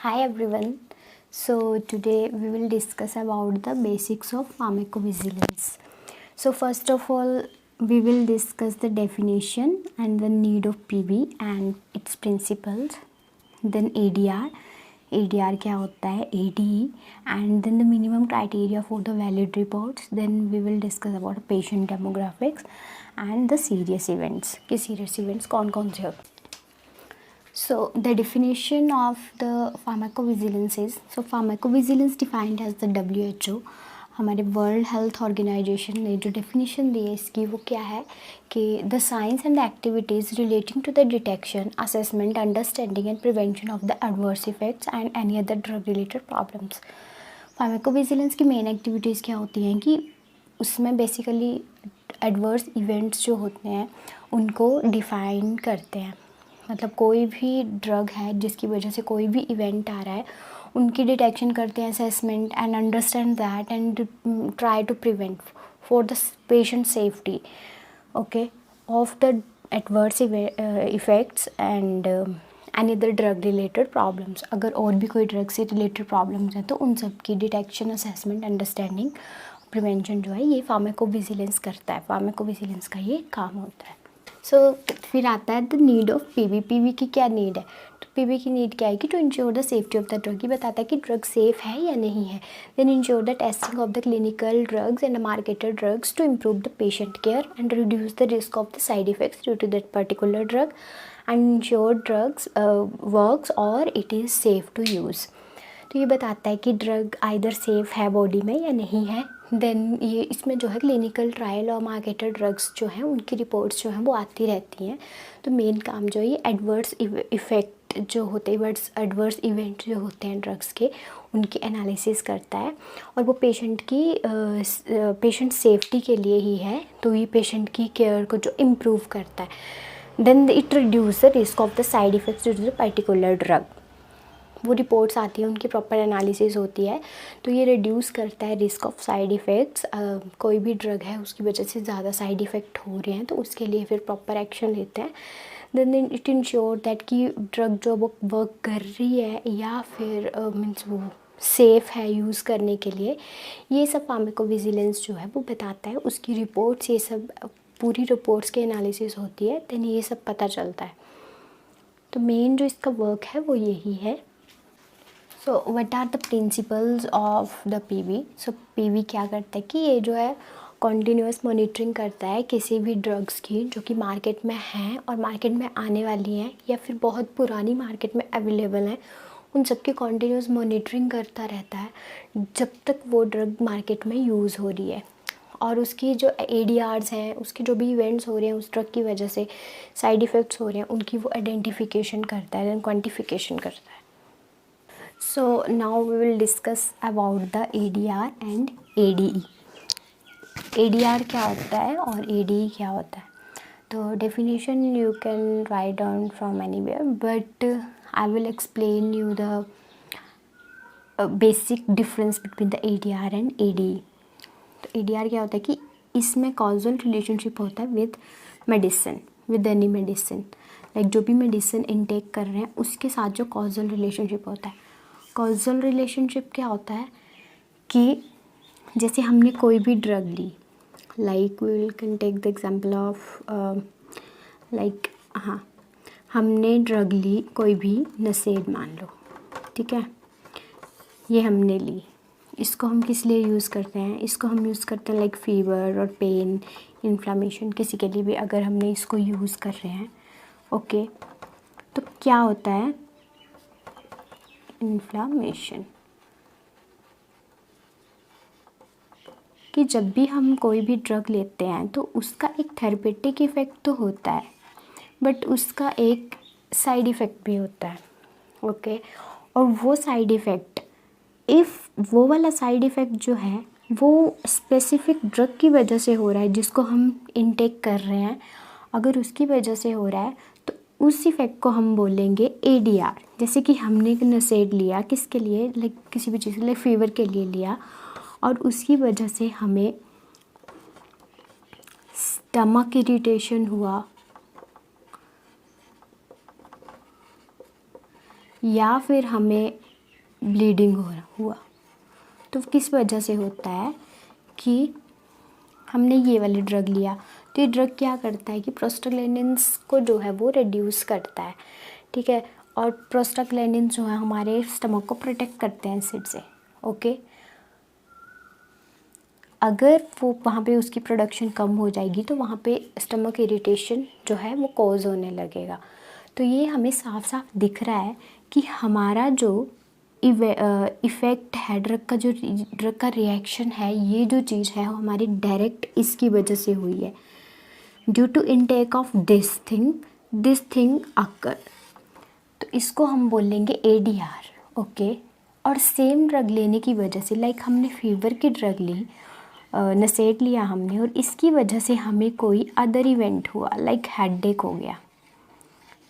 Hi everyone. So today we will discuss about the basics of pharmacovigilance. So first of all, we will discuss the definition and the need of PV and its principles. Then ADR. ADR क्या होता है? ADE and then the minimum criteria for the valid reports. Then we will discuss about patient demographics and the serious events. कि serious events कौन कौन से होते हैं. So the definition of the pharmacovigilance is, so pharmacovigilance defined as the WHO, हमारे world health organisation ने जो definition दी है इसकी वो क्या है कि the science and the activities relating to the detection, assessment, understanding and prevention of the adverse effects and any other drug related problems. Pharmacovigilance की मेन एक्टिविटीज़ क्या होती हैं कि उसमें बेसिकली एडवर्स इवेंट्स जो होते हैं उनको डिफ़ाइन करते हैं. मतलब कोई भी ड्रग है जिसकी वजह से कोई भी इवेंट आ रहा है उनकी डिटेक्शन करते हैं, assessment and understand that and try to prevent for the patient safety okay of the adverse effects and any other drug related problems. अगर और भी कोई ड्रग से रिलेटेड प्रॉब्लम्स हैं तो उन सब की डिटेक्शन, असेसमेंट, अंडरस्टैंडिंग, प्रिवेंशन जो है ये फार्माकोविजिलेंस करता है. फार्माकोविजिलेंस का ये काम होता है. सो फिर आता है the need of PV. PV की क्या नीड है? तो पीवी की नीड क्या है कि to ensure the safety of the drug. ये बताता है कि ड्रग सेफ है या नहीं है. Then ensure the testing of the clinical drugs and marketed drugs to improve the patient care and reduce the risk of the side effects due to that particular drug and ensure drugs works और it is safe to use. तो ये बताता है कि drug either safe है body में या नहीं है. देन ये इसमें जो है क्लिनिकल ट्रायल और मार्केटेड ड्रग्स जो हैं उनकी रिपोर्ट्स जो हैं वो आती रहती हैं. तो मेन काम जो है ये एडवर्स इफ़ेक्ट जो होते हैं, एडवर्स इवेंट जो होते हैं ड्रग्स के उनकी एनालिसिस करता है और वो पेशेंट सेफ्टी के लिए ही है. तो ये पेशेंट की केयर को जो इम्प्रूव करता है. Then it reduce the risk of the side effects due to the particular drug. वो रिपोर्ट्स आती हैं, उनकी प्रॉपर एनालिसिस होती है. तो ये रिड्यूस करता है रिस्क ऑफ साइड इफ़ेक्ट्स. कोई भी ड्रग है उसकी वजह से ज़्यादा साइड इफ़ेक्ट हो रहे हैं तो उसके लिए फिर प्रॉपर एक्शन लेते हैं. देन इट इंश्योर दैट कि ड्रग जो वो वर्क कर रही है या फिर मीन्स वो सेफ़ है यूज़ करने के लिए. ये सब फार्माकोविजिलेंस जो है वो बताता है. उसकी रिपोर्ट्स, ये सब पूरी रिपोर्ट्स की एनालिसिस होती है. देन ये सब पता चलता है. तो मेन जो इसका वर्क है वो यही है. So what are the principles of the PV. So PV क्या करता है कि ये जो है कॉन्टीन्यूस मॉनिटरिंग करता है किसी भी ड्रग्स की जो कि मार्केट में हैं और मार्केट में आने वाली हैं या फिर बहुत पुरानी मार्केट में अवेलेबल हैं. उन सब की कॉन्टीन्यूस मॉनिटरिंग करता रहता है जब तक वो ड्रग मार्केट में यूज़ हो रही है. और उसकी जो ADRs हैं, उसके जो भी इवेंट्स हो रहे हैं उस ड्रग की वजह से साइड इफ़ेक्ट्स हो रहे हैं उनकी वो आइडेंटिफिकेशन करता है, क्वान्टिफिकेशन करता है. So now we will discuss about the ADR and ADE. ADR क्या होता है और ADE क्या होता है. तो definition you can write down from anywhere but I will explain you the basic difference between the ADR and ADE. तो ADR क्या होता है कि इसमें causal relationship होता है with medicine, with any medicine. Like जो भी मेडिसिन इनटेक कर रहे हैं उसके साथ जो causal relationship होता है. कॉजल रिलेशनशिप क्या होता है कि जैसे हमने कोई भी ड्रग ली, like we will can take the example of like हमने ड्रग ली कोई भी नसेड मान लो, ठीक है. ये हमने ली, इसको हम किस लिए यूज़ करते हैं? इसको हम यूज़ करते हैं लाइक फीवर और पेन, इन्फ्लामेशन, किसी के लिए भी अगर हमने इसको यूज़ कर रहे हैं. ओके, तो क्या होता है इन्फ्लामेशन कि जब भी हम कोई भी ड्रग लेते हैं तो उसका एक थेरेपेटिक इफ़ेक्ट तो होता है बट उसका एक साइड इफ़ेक्ट भी होता है. ओके, और वो साइड इफ़ेक्ट, इफ़ वो वाला साइड इफ़ेक्ट जो है वो स्पेसिफिक ड्रग की वजह से हो रहा है जिसको हम इनटेक कर रहे हैं, अगर उसकी वजह से हो रहा है तो उस इफ़ेक्ट को हम बोलेंगे ADR. जैसे कि हमने एक नसेड लिया किसके लिए, लाइक किसी भी चीज़, लाइक फीवर के लिए लिया और उसकी वजह से हमें स्टमक इरिटेशन हुआ या फिर हमें ब्लीडिंग हुआ, तो किस वजह से होता है कि हमने ये वाली ड्रग लिया, तो ये ड्रग क्या करता है कि प्रोस्टाग्लैंडिन्स को जो है वो रिड्यूस करता है, ठीक है। और प्रोस्टाग्लैंडिन्स जो है हमारे स्टमक को प्रोटेक्ट करते हैं एसिड से, ओके। अगर वो वहाँ पे उसकी प्रोडक्शन कम हो जाएगी तो वहाँ पे स्टमक इरिटेशन जो है वो कॉज होने लगेगा। तो ये हमें साफ साफ दिख रहा है कि हमारा जो इफ़ेक्ट है ड्रग का रिएक्शन है, ये जो चीज़ है वो हमारी डायरेक्ट इसकी वजह से हुई है। Due to intake of this thing occur, तो इसको हम बोलेंगे ADR, ओके। और सेम ड्रग लेने की वजह से, लाइक हमने फीवर की ड्रग ली, नसेट लिया हमने, और इसकी वजह से हमें कोई अदर इवेंट हुआ, लाइक हेडेक हो गया,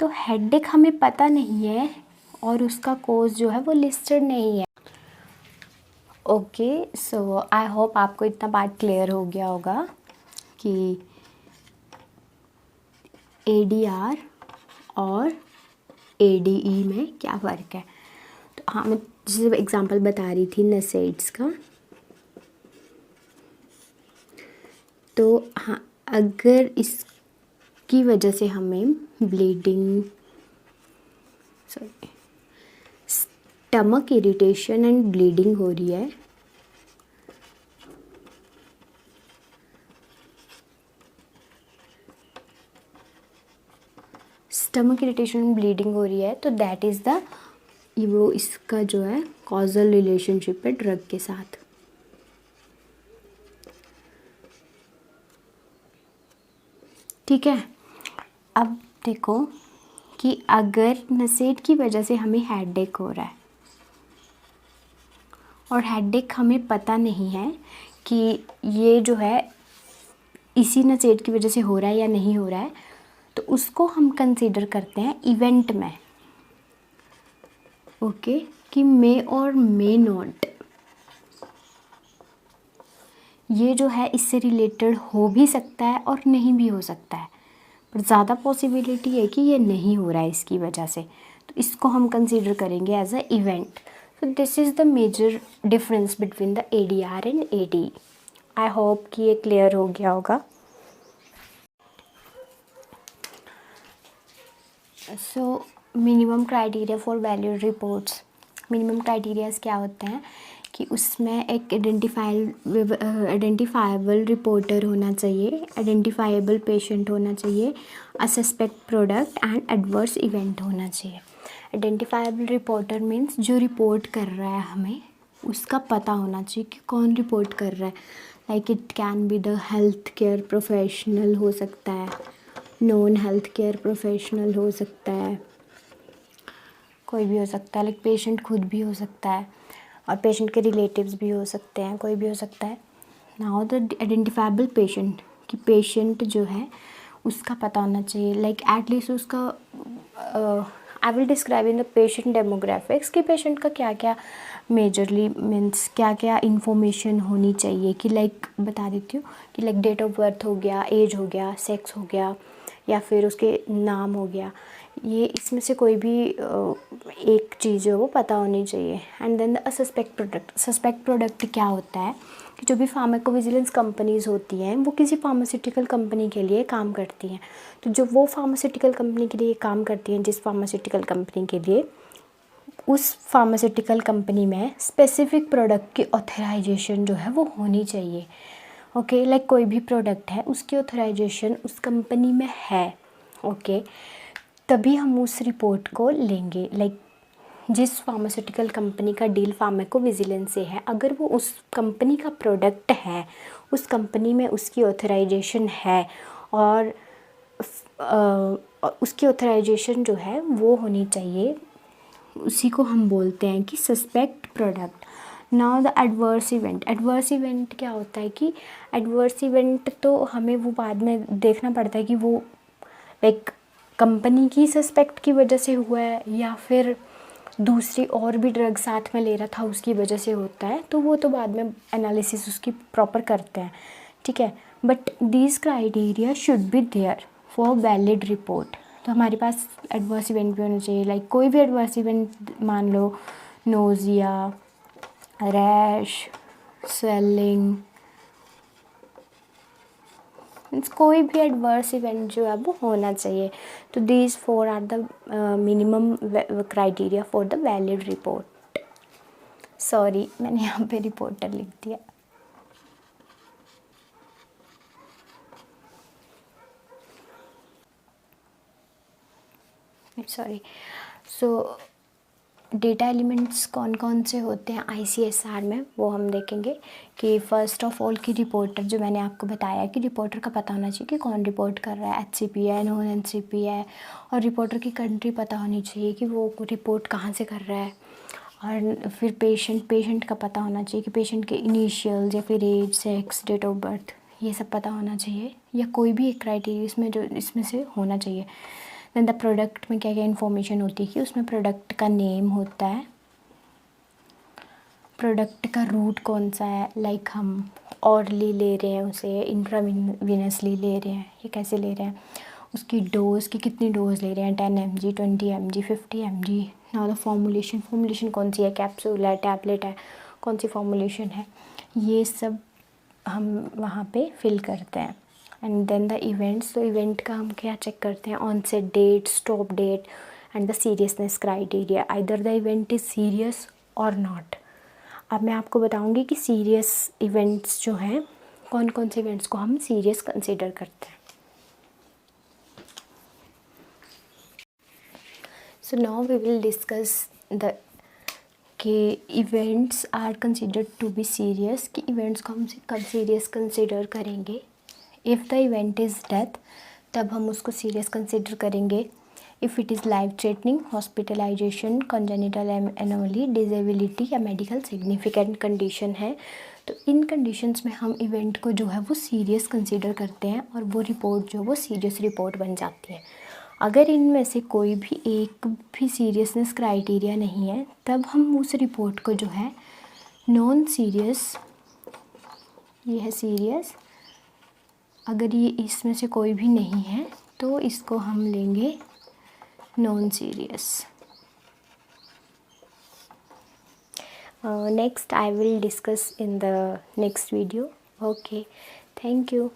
तो हेडेक हमें पता नहीं है और उसका कोज जो है वो लिस्टेड नहीं है, ओके। सो आई होप आपको इतना बात क्लियर हो गया होगा कि ADR और ADE में क्या फ़र्क है। तो हाँ, मैं जैसे एग्जांपल बता रही थी नसेट्स का, तो हाँ, अगर इसकी वजह से हमें स्टमक इरिटेशन एंड ब्लीडिंग हो रही है, स्टमक इरिटेशन एंड ब्लीडिंग हो रही है, तो दैट इज़ वो इसका जो है कॉजल रिलेशनशिप है ड्रग के साथ। ठीक है। अब देखो कि अगर नसेट की वजह से हमें हेडेक हो रहा है और हेडेक हमें पता नहीं है कि ये जो है इसी नसेट की वजह से हो रहा है या नहीं हो रहा है, तो उसको हम कंसीडर करते हैं इवेंट में, ओके, कि मे और मे नॉट, ये जो है इससे रिलेटेड हो भी सकता है और नहीं भी हो सकता है, पर ज़्यादा पॉसिबिलिटी है कि ये नहीं हो रहा है इसकी वजह से, तो इसको हम कंसीडर करेंगे as a event. So this is the major difference between the ADR and ADE। I hope कि ये क्लियर हो गया होगा। So minimum criteria for valid reports, minimum criterias क्या होते हैं कि उसमें एक आइडेंटिफाइबल रिपोर्टर होना चाहिए, आइडेंटिफाइबल पेशेंट होना चाहिए, a suspect product and adverse event होना चाहिए। आइडेंटिफाइबल रिपोर्टर मीन्स जो रिपोर्ट कर रहा है हमें उसका पता होना चाहिए कि कौन रिपोर्ट कर रहा है, like it can be the health care professional हो सकता है, नॉन हेल्थ केयर प्रोफेशनल हो सकता है, कोई भी हो सकता है, लाइक पेशेंट खुद भी हो सकता है और पेशेंट के रिलेटिव्स भी हो सकते हैं, कोई भी हो सकता है। नाउ द आइडेंटिफाइबल पेशेंट, कि पेशेंट जो है उसका पता होना चाहिए, लाइक एटलीस्ट उसका I will describe in the patient demographics कि पेशेंट का क्या क्या मेजरली मीन्स क्या क्या इन्फॉर्मेशन होनी चाहिए, कि लाइक बता देती हूँ कि लाइक डेट ऑफ बर्थ हो गया, एज हो गया, सेक्स हो गया, या फिर उसके नाम हो गया, ये इसमें से कोई भी एक चीज़ है वो पता होनी चाहिए। And then the suspect product क्या होता है कि जो भी फार्माकोविजिलेंस कंपनीज़ होती हैं वो किसी फार्मास्यूटिकल कंपनी के लिए काम करती हैं, तो जो वो फार्मास्यूटिकल कंपनी के लिए काम करती हैं, जिस फार्मास्यूटिकल कंपनी के लिए, उस फार्मास्यूटिकल कंपनी में स्पेसिफिक प्रोडक्ट की ऑथराइजेशन जो है वो होनी चाहिए, ओके। लाइक कोई भी प्रोडक्ट है उसकी ऑथराइजेशन उस कंपनी में है, ओके, तभी हम उस रिपोर्ट को लेंगे। लाइक जिस फार्मास्यूटिकल कंपनी का डील फार्माकोविजिलेंस से है, अगर वो उस कंपनी का प्रोडक्ट है, उस कंपनी में उसकी ऑथराइजेशन है और उसकी ऑथराइजेशन जो है वो होनी चाहिए, उसी को हम बोलते हैं कि suspect product. Now the adverse event क्या होता है कि एडवर्स इवेंट तो हमें वो बाद में देखना पड़ता है कि वो लाइक कंपनी की सस्पेक्ट की वजह से हुआ है या फिर दूसरी और भी ड्रग साथ में ले रहा था उसकी वजह से होता है, तो वो तो बाद में एनालिसिस उसकी प्रॉपर करते हैं, ठीक है। But these criteria should be there for valid report. तो हमारे पास एडवर्स इवेंट भी होना चाहिए, लाइक कोई भी एडवर्स इवेंट मान लो, नोज़िया, रैश, स्वेलिंग, कोई भी एडवर्स इवेंट जो है वो होना चाहिए। तो these 4 are the minimum criteria for the valid report. Sorry, मैंने यहाँ पे रिपोर्टर लिख दिया। सॉरी। सो डेटा एलिमेंट्स कौन कौन से होते हैं ICSR में, वो हम देखेंगे कि फ़र्स्ट ऑफ ऑल की रिपोर्टर, जो मैंने आपको बताया कि रिपोर्टर का पता होना चाहिए कि कौन रिपोर्ट कर रहा है, HCP है, नॉन HCP है, और रिपोर्टर की कंट्री पता होनी चाहिए कि वो रिपोर्ट कहाँ से कर रहा है। और फिर पेशेंट का पता होना चाहिए कि पेशेंट के इनिशियल्स या फिर age, sex, date of birth, ये सब पता होना चाहिए, या कोई भी एक क्राइटेरिया इसमें जो इसमें से होना चाहिए। दैन द प्रोडक्ट में क्या क्या इन्फॉर्मेशन होती है कि उसमें प्रोडक्ट का नेम होता है, प्रोडक्ट का रूट कौन सा है, लाइक हम ऑरली ले रहे हैं उसे, इंट्रावीनसली ले रहे हैं, ये कैसे ले रहे हैं, उसकी डोज की कितनी डोज ले रहे हैं, 10 mg, 20 mg, 50 mg। Now the formulation कौन सी है, कैप्सूल है, टैबलेट है, कौन सी फॉर्मुलेशन है, ये सब हम वहाँ पे फिल करते हैं। एंड देन द इवेंट्स, तो इवेंट का हम क्या चेक करते हैं, onset date, stop date and the seriousness criteria, either the event is serious और नॉट। अब मैं आपको बताऊंगी कि सीरियस इवेंट्स जो हैं, कौन कौन से इवेंट्स को हम सीरियस कंसिडर करते हैं। So now we will discuss the कि events are considered to be serious, कि इवेंट्स को हम कब सीरियस कंसिडर करेंगे। If the event is death, तब हम उसको सीरियस कंसिडर करेंगे। If it is life threatening, hospitalization, congenital anomaly, disability या मेडिकल सिग्निफिकेंट कंडीशन है, तो इन कंडीशंस में हम इवेंट को जो है वो सीरियस कंसिडर करते हैं और वो रिपोर्ट जो वो सीरियस रिपोर्ट बन जाती है। अगर इनमें से कोई भी एक भी सीरियसनेस क्राइटेरिया नहीं है, तब हम उस रिपोर्ट को जो है नॉन सीरियस, ये है सीरियस, अगर ये इसमें से कोई भी नहीं है तो इसको हम लेंगे non serious. Next I will discuss in the next video. Okay, thank you.